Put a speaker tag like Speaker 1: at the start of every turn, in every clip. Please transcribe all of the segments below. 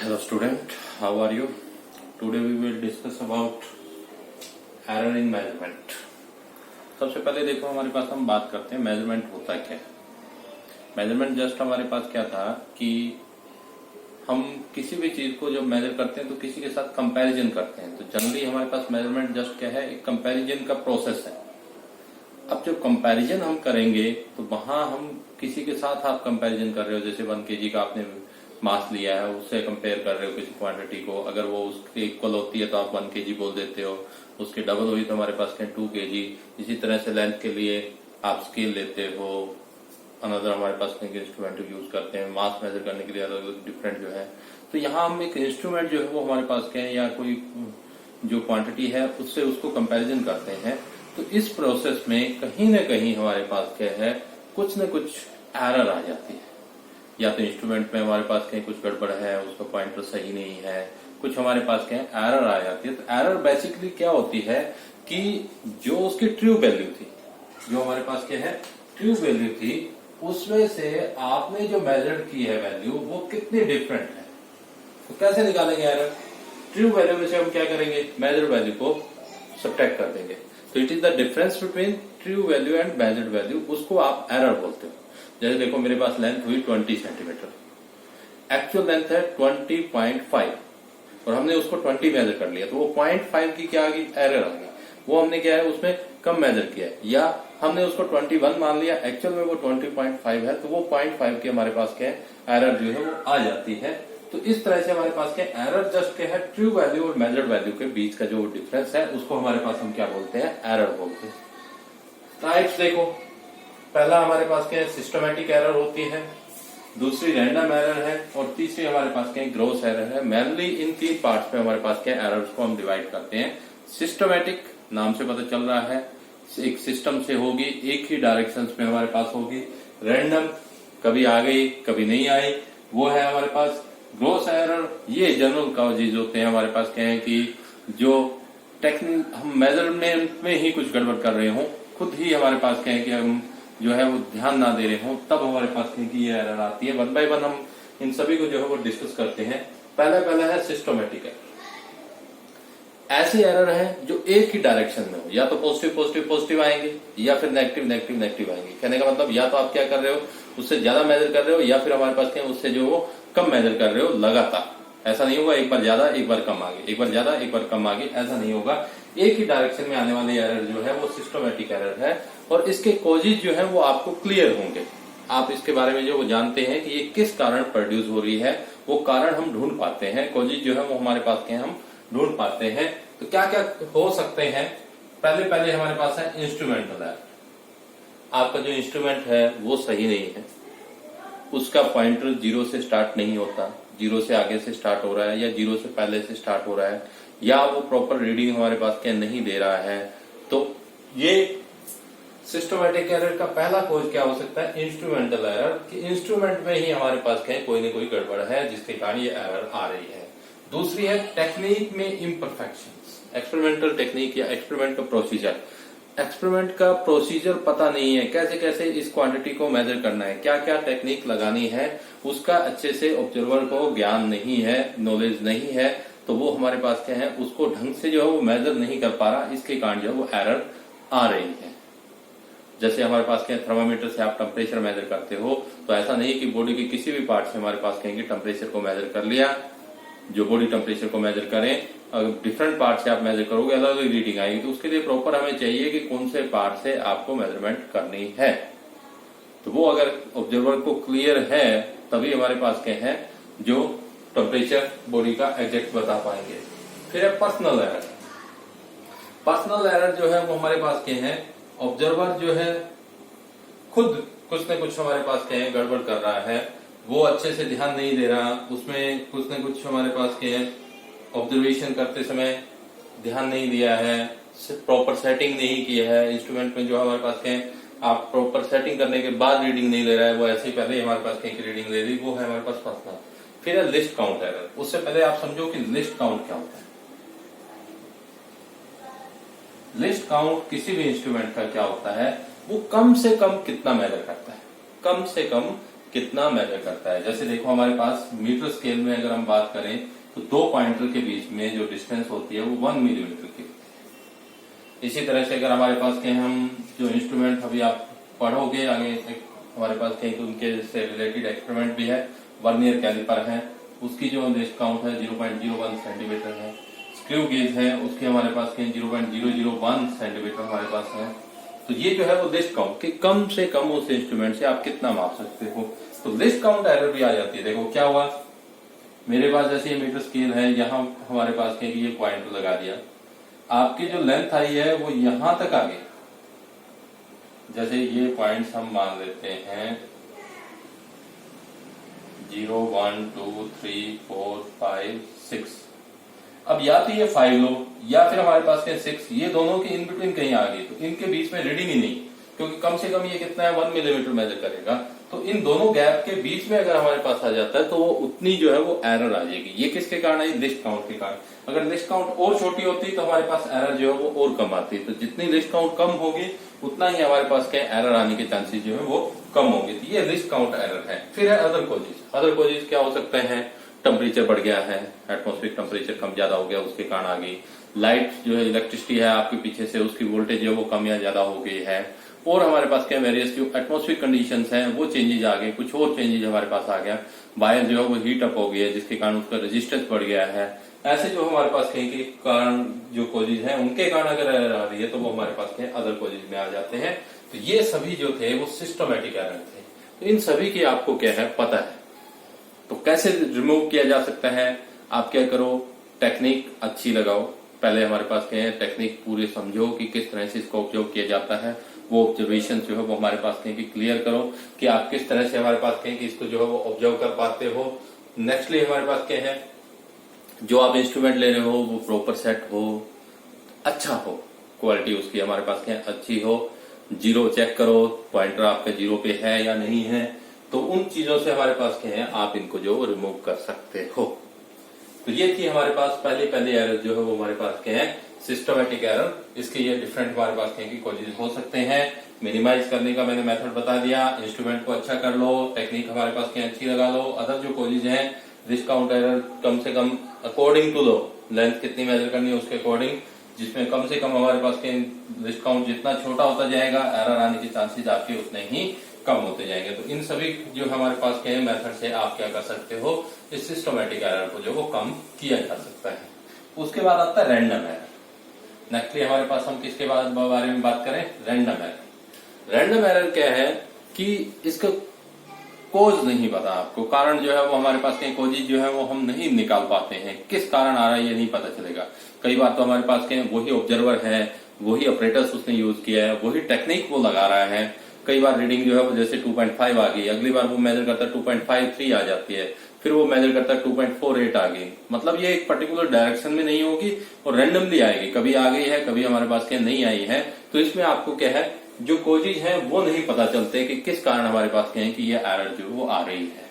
Speaker 1: Hello student, how are you? Today we will discuss about error in measurement. सबसे पहले देखो हमारे पास हम बात करते हैं मेजरमेंट होता क्या है। मेजरमेंट जस्ट हमारे पास क्या था कि हम किसी भी चीज को जब मेजर करते हैं तो किसी के साथ कंपैरिजन करते हैं। तो जनरली हमारे पास मेजरमेंट जस्ट क्या है, एक कंपैरिजन का प्रोसेस है। अब जब कंपैरिजन हम करेंगे तो वहां हम किसी के साथ आप कंपैरिजन कर रहे हो, जैसे 1 kg का आपने मास लिया है, उससे कंपेयर कर रहे हो किसी क्वांटिटी को। अगर वो उसके इक्वल होती है तो आप 1 kg बोल देते हो, उसके डबल हुई तो हमारे पास 2 kg। इसी तरह से लेंथ के लिए आप स्केल लेते हो, अनदर हमारे पास इंस्ट्रूमेंट यूज करते हैं मास मेजर करने के लिए, अलग अलग डिफरेंट जो है। तो यहाँ हम एक इंस्ट्रूमेंट जो है वो हमारे पास क्या है, या कोई जो क्वांटिटी है उससे उसको कंपैरिजन करते हैं। तो इस प्रोसेस में कहीं ना कहीं हमारे पास क्या है, कुछ न कुछ एरर आ जाती है। या तो इंस्ट्रूमेंट में हमारे पास कहीं कुछ गड़बड़ है, उसका पॉइंटर सही नहीं है, कुछ हमारे पास क्या है एरर आ जाती है। तो एरर बेसिकली क्या होती है कि जो उसकी ट्रू वैल्यू थी, जो हमारे पास क्या है ट्रू वैल्यू थी, उसमें से आपने जो मेजर की है वैल्यू वो कितनी डिफरेंट है। तो कैसे निकालेंगे एरर? ट्रू वैल्यू में से हम क्या करेंगे, मेजर वैल्यू को सब्ट्रैक्ट कर देंगे। तो it is the difference between true value and measured value, उसको आप एरर बोलते हो। जैसे देखो मेरे पास लेंथ हुई 20 सेंटीमीटर, एक्चुअल लेंथ है 20.5 और हमने उसको 20 मेजर कर लिया, तो वो 0.5 की क्या आ गई, एरर आ गई। वो हमने क्या है उसमें कम मेजर किया है, या हमने उसको 21 मान लिया, एक्चुअल में वो 20.5 है, तो वो 0.5 की हमारे पास क्या है एरर जो है वो आ जाती है। तो इस तरह से हमारे पास क्या एरर जस्ट क्या है, ट्रू वैल्यू और मेजर्ड वैल्यू के बीच का जो डिफरेंस है उसको हमारे पास हम क्या बोलते हैं, एरर बोलते हैं। टाइप्स देखो, पहला हमारे पास क्या है सिस्टमैटिक एरर होती है, दूसरी रैंडम एरर है, और तीसरी हमारे पास क्या है ग्रॉस एरर है। मेनली इन 3 पार्ट्स में हमारे पास क्या एरर्स को हम डिवाइड करते हैं। सिस्टमैटिक नाम से पता चल रहा है, एक सिस्टम से होगी, एक ही डायरेक्शन में हमारे पास होगी। रैंडम कभी आ गई कभी नहीं आई, वो है हमारे पास। ग्रॉस एरर ये जनरल कॉजेज होते हैं हमारे पास क्या है कि जो टेक्निक हम मेजरमेंट में ही कुछ गड़बड़ कर रहे हो, खुद ही हमारे पास क्या है कि हम जो है वो ध्यान ना दे रहे हो, तब हमारे पास कहीं की ये एरर आती है। 1 बाय 1 हम इन सभी को जो है वो डिस्कस करते हैं। पहला है सिस्टमैटिक एरर। ऐसे एरर है जो एक ही डायरेक्शन में हो, या तो पॉजिटिव पॉजिटिव पॉजिटिव आएंगे, या फिर नेगेटिव नेगेटिव नेगेटिव आएंगे। कहने का मतलब या तो आप क्या कर रहे हो, उससे ज्यादा मेजर कर रहे हो, या फिर हमारे पास क्या उससे जो वो कम मेजर कर रहे हो लगातार। ऐसा नहीं होगा एक बार ज्यादा एक बार कम आगे, एक बार ज्यादा एक बार कम आगे, ऐसा नहीं होगा। एक ही डायरेक्शन में आने वाली एरर जो है वो सिस्टमैटिक एरर है, और इसके कॉजेज जो है वो आपको क्लियर होंगे। आप इसके बारे में जो वो जानते हैं कि ये किस कारण प्रोड्यूस हो रही है, वो कारण हम ढूंढ पाते हैं। कॉजेज जो है वो हमारे पास के हम ढूंढ पाते हैं। तो क्या क्या हो सकते हैं, पहले हमारे पास है इंस्ट्रूमेंटल एरर। आपका जो इंस्ट्रूमेंट है वो सही नहीं है, उसका पॉइंटर 0 से स्टार्ट नहीं होता, 0 से आगे से स्टार्ट हो रहा है, या 0 से पहले से स्टार्ट हो रहा है, या वो प्रॉपर रीडिंग हमारे पास क्या नहीं दे रहा है। तो ये सिस्टमैटिक एरर का पहला कॉज क्या हो सकता है, इंस्ट्रूमेंटल एरर, कि इंस्ट्रूमेंट में ही हमारे पास क्या कोई न कोई गड़बड़ है जिसके कारण ये एरर आ रही है। दूसरी है टेक्निक में इम्परफेक्शंस, एक्सपेरिमेंटल टेक्निक या एक्सपेरिमेंट का प्रोसीजर। एक्सपेरिमेंट का प्रोसीजर पता नहीं है, कैसे कैसे इस क्वांटिटी को मेजर करना है, क्या क्या टेक्निक लगानी है, उसका अच्छे से ऑब्जर्वर को ज्ञान नहीं है, नॉलेज नहीं है। तो वो हमारे पास क्या है उसको ढंग से जो है वो मेजर नहीं कर पा रहा, इसके कारण जो है वो एरर आ रही है। जैसे हमारे पास क्या थर्मामीटर से आप टेम्परेचर मेजर करते हो, तो ऐसा नहीं कि बॉडी के किसी भी पार्ट से हमारे पास कहेंगे टेम्परेचर को मेजर कर लिया, जो बॉडी टेम्परेचर को मेजर करें। अगर डिफरेंट पार्ट से आप मेजर करोगे अलग अलग रीडिंग आएगी। तो उसके लिए प्रॉपर हमें चाहिए कि कौन से पार्ट से आपको मेजरमेंट करनी है। तो वो अगर ऑब्जर्वर को क्लियर है तभी हमारे पास क्या है जो टेम्परेचर बॉडी का एग्जैक्ट बता पाएंगे। फिर है पर्सनल एरर। पर्सनल एरर जो है वो हमारे पास क्या है, ऑब्जर्वर जो है खुद कुछ न कुछ हमारे पास क्या है गड़बड़ कर रहा है, वो अच्छे से ध्यान नहीं दे रहा, उसमें कुछ न कुछ हमारे पास क्या है ऑब्जर्वेशन करते समय ध्यान नहीं दिया है, प्रॉपर सेटिंग नहीं किया है। इंस्ट्रूमेंट में जो हमारे पास क्या है आप प्रॉपर सेटिंग करने के बाद रीडिंग नहीं ले रहा है, वो ऐसे ही पहले ही हमारे पास कहीं की रीडिंग ले ली, वो है हमारे पास पर्सनल। फिर है लिस्ट काउंट एरर। उससे पहले आप समझो कि लिस्ट काउंट क्या होता है। लिस्ट काउंट किसी भी इंस्ट्रूमेंट का क्या होता है, वो कम से कम कितना मेजर करता है, कम से कम कितना मेजर करता है। जैसे देखो हमारे पास मीटर स्केल में अगर हम बात करें तो 2 पॉइंटर के बीच में जो डिस्टेंस होती है वो 1 मिलीमीटर की। इसी तरह से अगर हमारे पास कहें हम जो इंस्ट्रूमेंट अभी आप पढ़ोगे आगे, हमारे पास कहीं तो उनके से रिलेटेड एक्सपेरिमेंट भी है। वर्नियर कैलिपर है, उसकी जो लिस्ट काउंट है 0.01 सेंटीमीटर है। स्क्रू गेज है, उसके हमारे पास कहीं 0.001 सेंटीमीटर हमारे पास है। तो ये जो है वो लिस्ट काउंट कि कम से कम उस इंस्ट्रूमेंट से आप कितना माप सकते हो। तो लिस्ट काउंट एरर भी आ जाती है। देखो क्या हुआ, मेरे पास जैसे ये मीटर स्केल है, यहाँ हमारे पास कहीं ये पॉइंट लगा दिया, आपकी जो लेंथ आई है वो यहां तक आ गई। जैसे ये पॉइंट्स हम मान लेते हैं 0, 1, 2, 3, 4, 5, 6। अब या तो ये 5 लो या फिर हमारे पास के 6, ये दोनों के इन बिटवीन कहीं आ गई, तो इनके बीच में रीडिंग ही नहीं, क्योंकि कम से कम ये कितना है 1 मिलीमीटर मेजर करेगा। तो इन दोनों गैप के बीच में अगर हमारे पास आ जाता है तो वो उतनी जो है वो एरर आ जाएगी। ये किसके कारण है? लिस्ट काउंट के कारण। अगर लिस्ट काउंट और छोटी होती तो हमारे पास एरर जो है वो और कम आती। तो जितनी लिस्ट काउंट कम होगी उतना ही हमारे पास क्या एरर आने के चांसेस जो है वो कम होंगे। तो ये लिस्ट काउंट एरर है। फिर है अदर कॉजेज। अदर कॉजेज क्या हो सकते हैं? टेम्परेचर बढ़ गया है, एटमॉस्फेरिक टेम्परेचर कम ज्यादा हो गया, उसके कारण आ गई। लाइट जो है इलेक्ट्रिसिटी है आपके पीछे से, उसकी वोल्टेज जो है वो कम या ज्यादा हो गई है। और हमारे पास क्या वेरियस जो एटमॉस्फेरिक कंडीशंस हैं वो चेंजेज आ गए, कुछ और चेंजेज हमारे पास आ गया। वायर जो है वो हीट अप हो गई है, जिसके कारण उसका रेजिस्टेंस बढ़ गया है। ऐसे जो हमारे पास कहीं के कारण जो कॉजेज हैं उनके कारण अगर एरर आ रही है तो वो हमारे पास कहीं अदर कॉजेज में आ जाते हैं। तो ये सभी जो थे वो सिस्टमेटिक एरर थे। तो इन सभी की आपको क्या है पता है। तो कैसे रिमूव किया जा सकता है? आप क्या करो, टेक्निक अच्छी लगाओ। पहले हमारे पास क्या है टेक्निक पूरी समझो कि किस तरह से इसका उपयोग किया जाता है। वो ऑब्जर्वेशन जो है वो हमारे पास कहें कि क्लियर करो कि आप किस तरह से हमारे पास कहें कि इसको जो है वो ऑब्जर्व कर पाते हो। नेक्स्टली हमारे पास क्या है, जो आप इंस्ट्रूमेंट ले रहे हो वो प्रॉपर सेट हो, अच्छा हो, क्वालिटी उसकी हमारे पास क्या अच्छी हो। जीरो चेक करो, पॉइंटर आपका जीरो पे है या नहीं है। तो उन चीजों से हमारे पास क्या है आप इनको जो रिमूव कर सकते हो। तो ये थी हमारे पास पहले एरर जो है वो हमारे पास क्या है सिस्टमेटिक एरर। इसके ये डिफरेंट हमारे पास क्या है कॉजेज हो सकते हैं। मिनिमाइज करने का मैंने मेथड बता दिया। इंस्ट्रूमेंट को अच्छा कर लो, टेक्निक हमारे पास क्या अच्छी लगा लो। अदर जो कॉजेज हैं लिस्ट काउंट एरर कम से कम अकॉर्डिंग टू लो लेंथ कितनी मेजर करनी है उसके अकॉर्डिंग, जिसमें कम से कम हमारे पास के लिस्ट काउंट जितना छोटा होता जाएगा एरर आने के चांसेस आपके उतने ही कम होते जाएंगे। तो इन सभी जो हमारे पास के मेथड से आप क्या कर सकते हो, इस सिस्टमेटिक एरर को जो वो कम किया जा सकता है। उसके बाद आता है रैंडम एरर। नेक्स्टली हमारे पास हम किसके बारे में बात करें? Random error. रैंडम एरर क्या है कि इसका कोज नहीं पता आपको, कारण जो है वो हमारे पास कहीं कोजेज जो है वो हम नहीं निकाल पाते हैं। किस कारण आ रहा है ये नहीं पता चलेगा। कई बार तो हमारे पास कहीं वही ऑब्जर्वर है, वही ऑपरेटर्स उसने यूज किया है, वही टेक्निक वो लगा रहा है। कई बार रीडिंग जो है वो जैसे 2.5 आ गई, अगली बार वो मेजर करता है 2.53 आ जाती है, फिर वो मेजर करता है 2.48 आ गई। मतलब ये एक पर्टिकुलर डायरेक्शन में नहीं होगी और रैंडमली आएगी, कभी आ गई है कभी हमारे पास क्या नहीं आई है। तो इसमें आपको क्या है जो कोजेज है वो नहीं पता चलते कि किस कारण हमारे पास क्या है कि ये एरर जो वो आ रही है।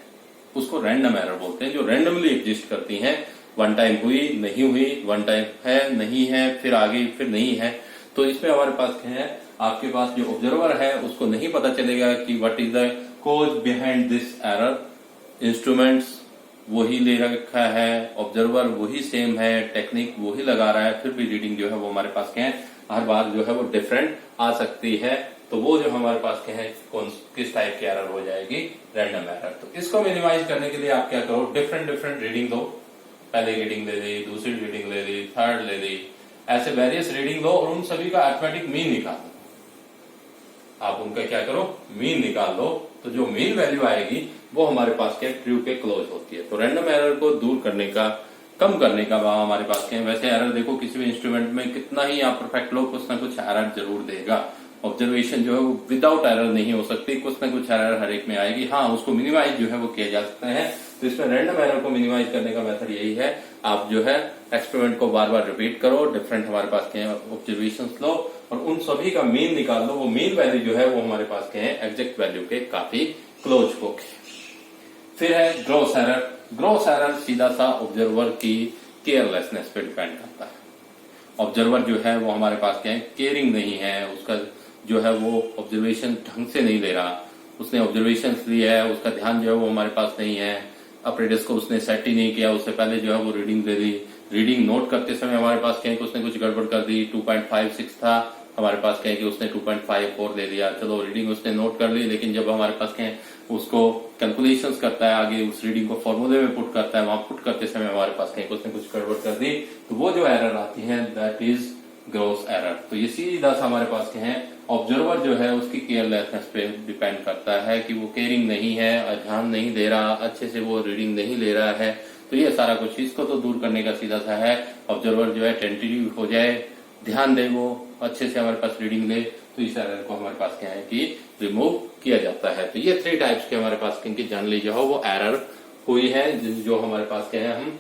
Speaker 1: उसको रैंडम एरर बोलते हैं, जो रैंडमली एग्जिस्ट करती हैं। वन टाइम हुई नहीं हुई, वन टाइम है नहीं है, फिर आ गई फिर नहीं है। तो इसमें हमारे पास क्या है आपके पास जो ऑब्जर्वर है उसको नहीं पता चलेगा कि what is the cause behind this error. Instruments वही ले रखा है, ऑब्जर्वर वही सेम है, टेक्निक वही लगा रहा है, फिर भी रीडिंग जो है वो हमारे पास क्या है हर बार जो है वो डिफरेंट आ सकती है। तो वो जो हमारे पास क्या है किस टाइप की एरर हो जाएगी? Random error. तो इसको मिनिमाइज करने के लिए आप क्या करो, डिफरेंट रीडिंग लो। पहले रीडिंग ले ली, दूसरी रीडिंग ले ली, थर्ड ले ली, ऐसे वेरियस रीडिंग लो और उन सभी का अरिथमेटिक मीन निकालो। आप उनका क्या करो मीन निकाल लो। तो जो मीन वैल्यू आएगी वो हमारे पास क्या ट्रू के क्लोज होती है। तो रैंडम एरर को दूर करने का, कम करने का हमारे पास क्या है। वैसे एरर देखो किसी भी इंस्ट्रूमेंट में कितना ही आप परफेक्ट लो कुछ ना कुछ एरर जरूर देगा। ऑब्जर्वेशन जो है वो विदाउट एरर नहीं हो सकती, कुछ ना कुछ एरर हर एक में आएगी। हाँ उसको मिनिमाइज जो है वो किया जा सकता है। तो इसमें रैंडम एरर को मिनिमाइज करने का मेथड यही है, आप जो है एक्सपेरिमेंट को बार बार रिपीट करो, डिफरेंट हमारे पास क्या है ऑब्जर्वेशन लो और उन सभी का मीन निकाल लो। वो मीन वैल्यू जो है वो हमारे पास क्या है एग्जैक्ट वैल्यू के काफी क्लोज होगी। फिर है ग्रॉस एरर। ग्रॉस एरर सीधा सा ऑब्जर्वर की केयरलेसनेस पे डिपेंड करता है। ऑब्जर्वर जो है वो हमारे पास क्या है केयरिंग नहीं है, उसका जो है वो ऑब्जर्वेशन ढंग से नहीं ले रहा, उसने ऑब्जर्वेशन लिया है, उसका ध्यान जो है वो हमारे पास नहीं है, अप्रेंटिस को उसने सेट ही नहीं किया, उससे पहले जो है वो रीडिंग दे दी, रीडिंग नोट करते समय हमारे पास कहें कि उसने कुछ गड़बड़ कर दी, 2.56 था, हमारे पास कहें कि उसने 2.54 दे दिया, चलो रीडिंग उसने नोट कर ली, लेकिन जब हमारे पास कहें उसको कैलकुलेशंस करता है, आगे उस रीडिंग को फॉर्मूले में पुट करता है, वहां पुट करते समय हमारे पास कहें कि उसने कुछ गड़बड़ कर दी, तो वो जो एरर आती है दैट इज ग्रॉस एरर। तो ये सीधा सा हमारे पास कहें ऑब्जर्वर जो है उसकी केयरलेसनेस पे डिपेंड करता है कि वो केयरिंग नहीं है, ध्यान नहीं दे रहा, अच्छे से वो रीडिंग नहीं ले रहा है। तो ये सारा कुछ इसको तो दूर करने का सीधा सा है, ऑब्जर्वर जो है टेंटेटिव हो जाए, ध्यान दे, वो अच्छे से हमारे पास रीडिंग ले, तो इस एरर को हमारे पास क्या है कि रिमूव किया जाता है। तो ये 3 टाइप्स के हमारे पास क्योंकि जनरली जो है वो एरर हुई है, जो हमारे पास क्या है हम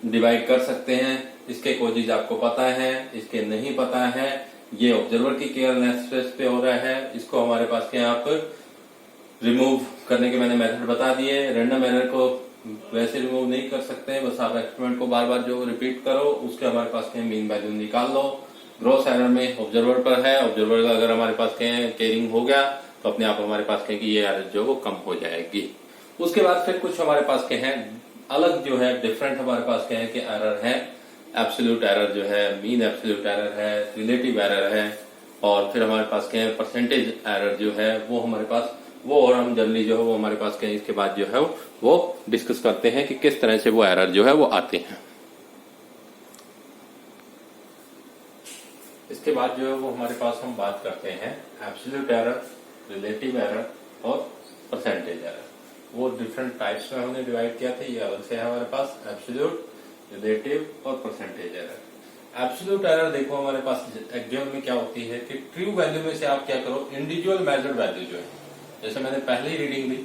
Speaker 1: डिवाइड कर सकते हैं। इसके कोजेज आपको पता है, इसके नहीं पता है, ये ऑब्जर्वर की केयरलेसनेस पे हो रहा है, इसको हमारे पास क्या आप रिमूव करने के मैंने मेथड बता दिए। रैंडम एरर को वैसे रिमूव नहीं कर सकते, बस आप एक्सपेरिमेंट को बार बार जो रिपीट करो उसके हमारे पास क्या मीन वैल्यू निकाल लो। ग्रॉस एरर में ऑब्जर्वर पर है, ऑब्जर्वर का अगर हमारे पास क्या केयरिंग हो गया तो अपने आप हमारे पास क्या कि ये एरर जो वो कम हो जाएगी। उसके बाद फिर कुछ हमारे पास क्या है अलग जो है डिफरेंट हमारे पास क्या है कि एरर है। एब्सोल्यूट एरर जो है, मीन एब्सोल्यूट एरर है, रिलेटिव एरर है, और फिर हमारे पास क्या है परसेंटेज एरर जो है वो हमारे पास वो, और हम जनरली जो है वो हमारे पास क्या है इसके बाद जो है वो डिस्कस करते हैं कि किस तरह से वो एरर जो है वो आते हैं। इसके बाद जो है वो हमारे पास हम बात करते हैं एब्सोल्यूट एरर, रिलेटिव एरर और परसेंटेज एरर। वो डिफरेंट टाइप्स में हमने डिवाइड किया था, ये अलग से है हमारे पास एब्सोल्यूट, रिलेटिव और परसेंटेज एरर। एब्सोल्यूट एरर देखो हमारे पास एग्जाम में क्या होती है कि ट्रू वैल्यू में से आप क्या करो इंडिविजुअल मेजर्ड वैल्यू जो है, जैसे मैंने पहली रीडिंग ली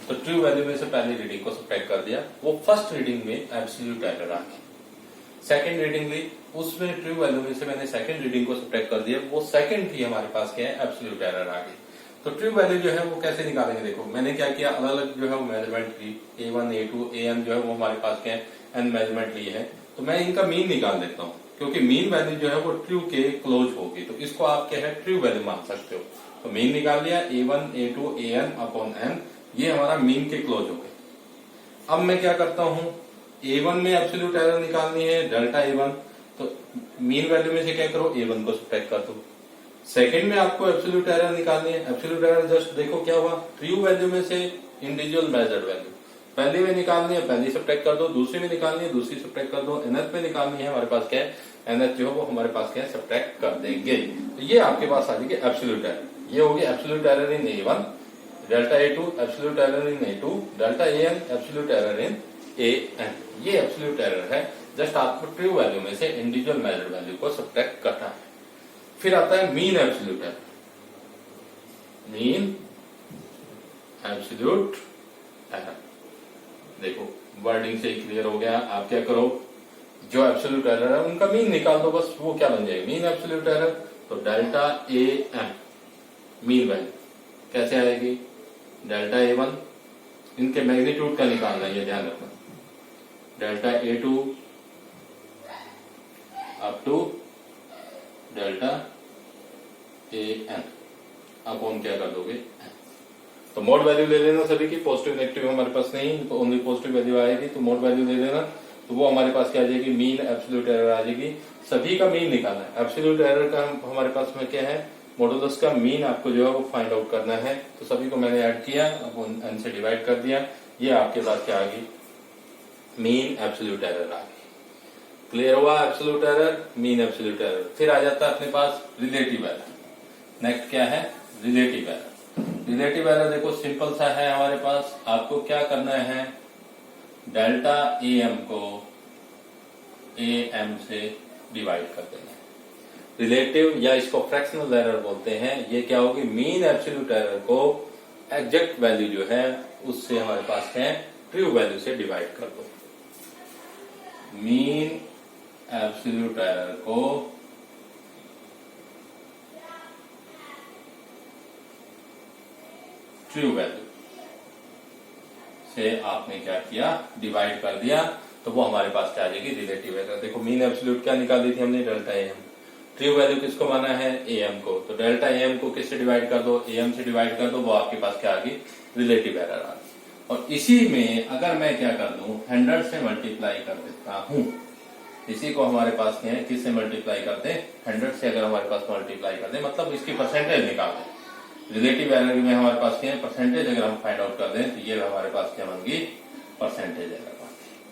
Speaker 1: तो ट्रू वैल्यू में से पहली रीडिंग को सब्ट्रैक्ट कर दिया, वो फर्स्ट रीडिंग में एब्सोल्यूट एरर आ गई। सेकंड रीडिंग ली, उसमें ट्रू वैल्यू में से मैंने सेकंड रीडिंग को सब्ट्रैक्ट कर दिया, वो सेकंड की हमारे पास क्या है एब्सोल्यूट एरर आ गई। तो ट्रू वैल्यू जो है वो कैसे निकालेंगे, देखो मैंने क्या किया अलग अलग जो है वो मेजरमेंट की, A1 A2 AN जो है वो हमारे पास क्या है n मेजरमेंट ली है, तो मैं इनका मीन निकाल देता हूँ क्योंकि मीन वैल्यू जो है वो ट्रू के क्लोज होगी, तो इसको आप क्या है ट्रू वैल्यू मान सकते हो। तो मीन निकाल लिया A1 A2 AN upon n, ये हमारा मीन के क्लोज हो गए। अब मैं क्या करता हूँ A1 में एब्सोल्यूट एरर निकालनी है डेल्टा A1, तो मीन वैल्यू में से क्या करो A1 को सब्ट्रैक्ट कर दो। सेकंड में आपको एब्सोल्यूट एरर निकालनी है, एब्सोल्यूट एरर जस्ट देखो क्या हुआ ट्रू वैल्यू में से इंडिविजुअल मेजर्ड वैल्यू, पहली में निकालनी है पहली सब्ट्रैक्ट कर दो, दूसरी में निकालनी है दूसरी सब्ट्रैक्ट कर दो, nth में निकालनी है हमारे पास क्या है nth जो है वो हमारे पास क्या है सब्ट्रैक्ट कर देंगे। तो ये आपके पास आ जाएगी एब्सोल्यूट एरर, ये होगी absolute error in A1, delta A2 absolute error in A2, delta AN absolute error in AN। ये एब्सोल्यूट एरर है, जस्ट आपको ट्रू वैल्यू में से इंडिविजुअल मेजर्ड वैल्यू को सब्ट्रैक्ट करना है। फिर आता है mean absolute error, mean absolute error. देखो वर्डिंग से ही क्लियर हो गया, आप क्या करो जो एब्सोल्यूट एरर है उनका मीन निकाल दो, बस वो क्या बन जाएगा मीन एब्सोल्यूट एरर। तो डेल्टा AN मीन वैल्यू कैसे आएगी, डेल्टा A1 इनके मैग्नीट्यूड का निकालना है, ये ध्यान रखना, delta A2 up to delta AN upon क्या कर दोगे, तो मोड वैल्यू ले लेना सभी की, पॉजिटिव नेगेटिव हमारे पास नहीं, तो ओनली पॉजिटिव वैल्यू आएगी, तो मोड वैल्यू ले लेना, तो वो हमारे पास क्या आ जाएगी मीन एब्सोल्यूट एरर आ जाएगी। सभी का मीन निकालना है, एब्सोल्यूट एरर का हमारे पास में क्या है मॉडुलस का मीन आपको जो है वो फाइंड आउट करना है, तो सभी को मैंने ऐड किया, अब n से डिवाइड कर दिया, ये आपके पास क्या आ गई मीन एब्सोल्यूट एरर आ गई। क्लियर हुआ absolute error, mean absolute error. फिर आ जाता है अपने पास रिलेटिव एरर। नेक्स्ट क्या है रिलेटिव एरर। रिलेटिव एरर देखो सिंपल सा है हमारे पास, आपको क्या करना है डेल्टा AM को AM से डिवाइड कर देना है। रिलेटिव या इसको फ्रैक्शनल एरर बोलते हैं, ये क्या होगी मीन एब्सोल्यूट एरर को एग्जैक्ट वैल्यू जो है उससे हमारे पास है ट्रू वैल्यू से डिवाइड कर दो। मीन एब्सोल्यूट एरर को ट्रू वैल्यू से आपने क्या किया डिवाइड कर दिया, तो वो हमारे पास क्या आ जाएगी रिलेटिव एरर। देखो मीन एब्सोल्यूट क्या निकाल दी थी हमने डेल्टा AM, ट्रू वैल्यू किसको माना है, एम को, तो डेल्टा एम को किससे डिवाइड कर दो, एम से डिवाइड कर दो, वो आपके पास क्या आ गई, रिलेटिव एरर आ गई। और इसी में अगर मैं क्या कर दूं, 100 से मल्टीप्लाई कर देता हूं, इसी को हमारे पास क्या है, किससे मल्टीप्लाई करते हैं, 100 से अगर हमारे पास मल्टीप्लाई कर दे, मतलब इसकी परसेंटेज निकाल दें। रिलेटिव एरर में हमारे पास क्या है, परसेंटेज अगर हम फाइंड आउट कर दें तो ये हमारे पास क्या बन गई, परसेंटेज एरर।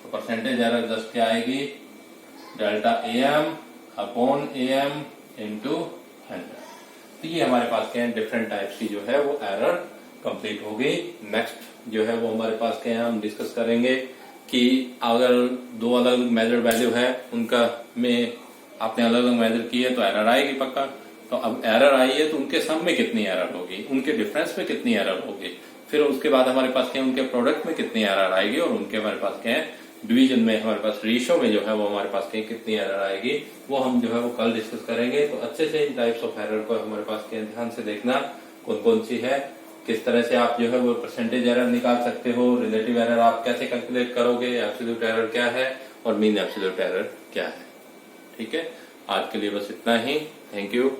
Speaker 1: तो परसेंटेज एरर जस्ट क्या आएगी, delta M upon M into 100। तो ये हमारे पास क्या है, डिफरेंट टाइप्स की जो है वो एरर कंप्लीट हो गई। नेक्स्ट जो है वो हमारे पास क्या है, हम डिस्कस करेंगे कि अगर दो अलग अलग मेजर्ड वैल्यू है, उनका में आपने अलग अलग मेजर की है तो एरर आएगी पक्का। तो अब एरर आई है तो उनके सम में कितनी एरर होगी, उनके डिफरेंस में कितनी एरर होगी, फिर उसके बाद हमारे पास क्या है, उनके प्रोडक्ट में कितनी एरर आएगी, और उनके हमारे पास क्या है, डिवीजन में हमारे पास रेशियो में जो है वो हमारे पास क्या कितनी एरर आएगी, वो हम जो है वो कल डिस्कस करेंगे। तो अच्छे से इन टाइप्स ऑफ एरर को हमारे पास क्या ध्यान से देखना, कौन कौन सी है, किस तरह से आप जो है वो परसेंटेज एरर निकाल सकते हो, रिलेटिव एरर आप कैसे कैलकुलेट करोगे, एब्सोल्यूट एरर क्या है और मीन एब्सोल्यूट एरर क्या है। ठीक है, आज के लिए बस इतना ही। Thank you.